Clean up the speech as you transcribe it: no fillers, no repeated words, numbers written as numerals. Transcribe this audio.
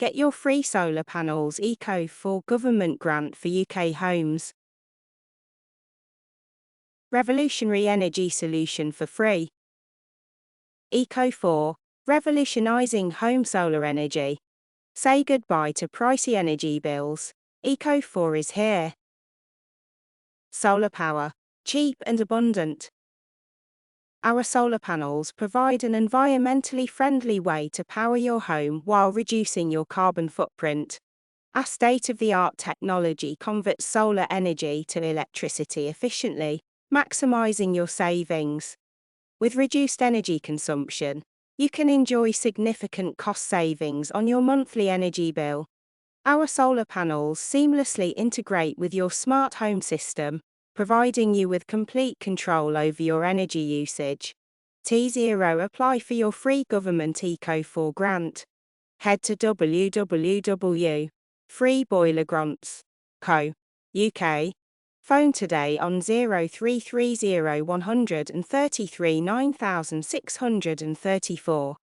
Get your free solar panels Eco4 government grant for UK homes. Revolutionary energy solution for free. Eco4, revolutionizing home solar energy. Say goodbye to pricey energy bills. Eco4 is here. Solar power, cheap and abundant. Our solar panels provide an environmentally friendly way to power your home while reducing your carbon footprint. Our state-of-the-art technology converts solar energy to electricity efficiently, maximizing your savings. With reduced energy consumption, you can enjoy significant cost savings on your monthly energy bill. Our solar panels seamlessly integrate with your smart home system, providing you with complete control over your energy usage. T0 Apply for your free government Eco4 grant. Head to www.freeboilergrants.co.uk. Phone today on 0330 133 9634.